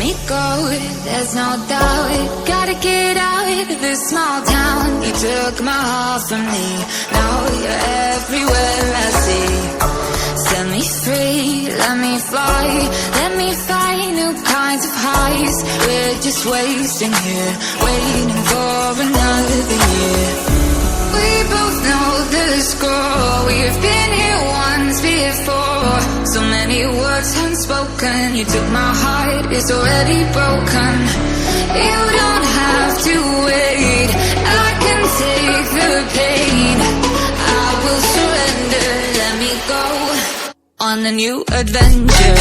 me go, there's no doubt. Gotta get out of this small town. You took my heart from me, now you're everywhere I see. Set me free, let me fly, let me find new kinds of highs. We're just wasting here, waiting for another year. We both know the score, we've been here once before. So many words unspoken, you took my heart, it's already broken. You don't have to wait, I can take the pain. I will surrender, let me go on a new adventure.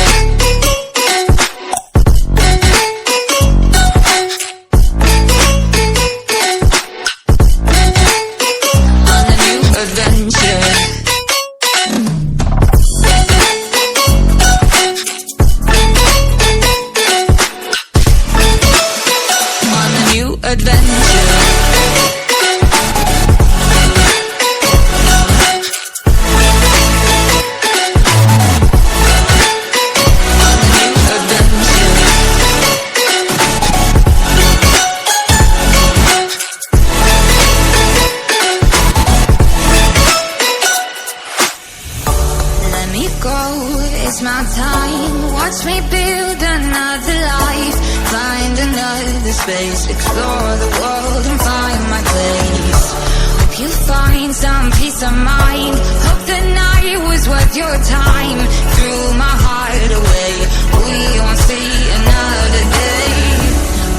It's my time, watch me build another life. Find another space, explore the world and find my place. Hope you find some peace of mind. Hope the night was worth your time. Threw my heart away, we won't see another day.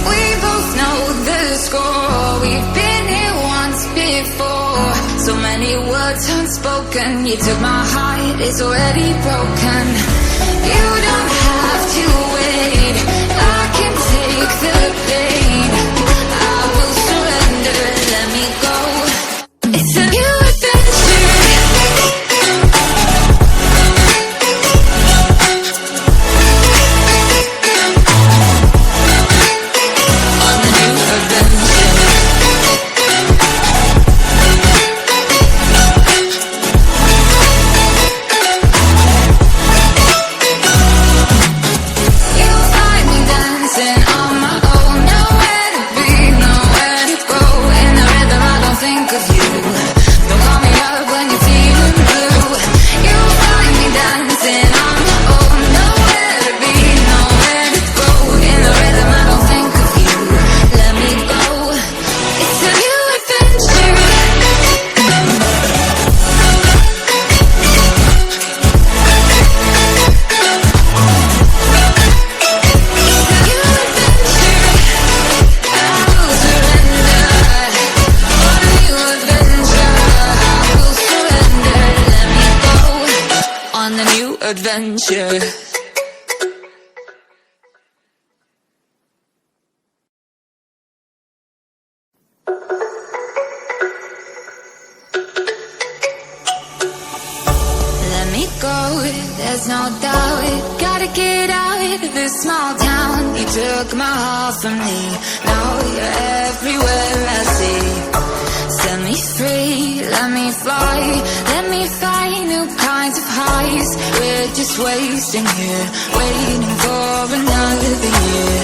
We both know the score, we've been here once before. So many words unspoken, you took my heart, it's already broken. You don't have to wait, I can take the pain. I will surrender, let me go. It's a new adventure. On a new adventure. Adventure. Let me go, there's no doubt. Gotta get out of this small town. You took my heart from me, now you're everywhere I see. Set me free, let me fly, let me find new kinds of highs. We're just wasting here, waiting for another year.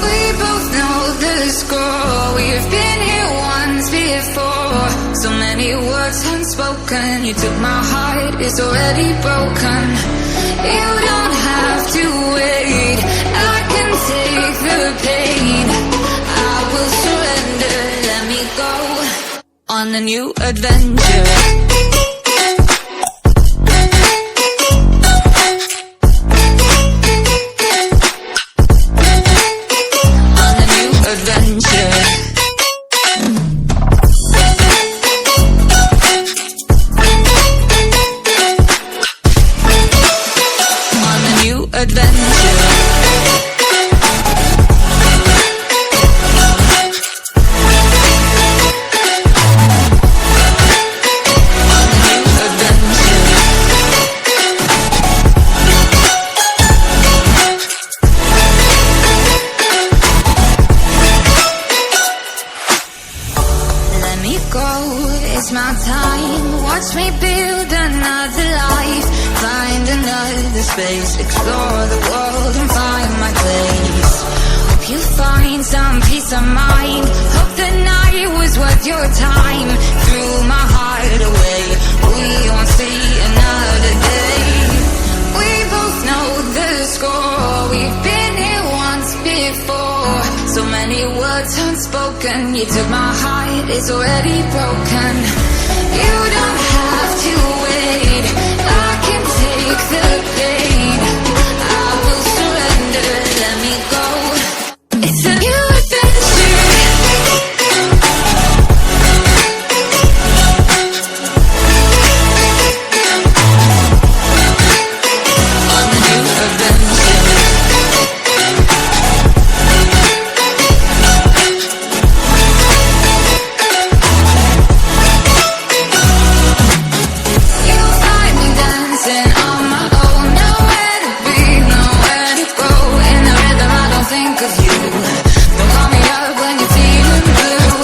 We both know the score, we've been here once before. So many words unspoken, you took my heart, it's already broken. You don't have to wait, I can take the pain. I will surrender, let me go on a new adventure. It's my time, watch me build another life. Find another space, explore the world and find my place. some peace of mind. Hope the night was worth your time. Threw my heart away, we won't see another day. We both know the score, we've been here once before. So many words unspoken, you took my heart, it's already broken. You don't have to wait, I can take the pain. I will surrender, let me go. It's a new adventure. On a new adventure. You'll find me dancing on my own. Nowhere to be, nowhere to go. In the rhythm I don't think of you. Don't call me up when you're feeling blue.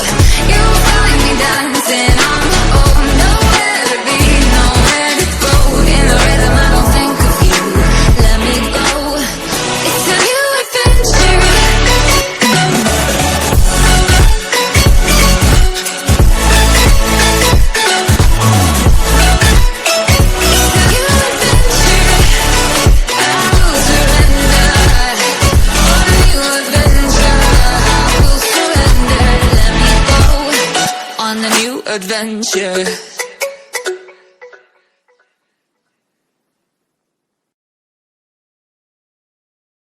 You'll find me dancing on my own. Nowhere to be, nowhere to go. In the rhythm I don't think of you. Let me go. It's a new adventure. On a new adventure.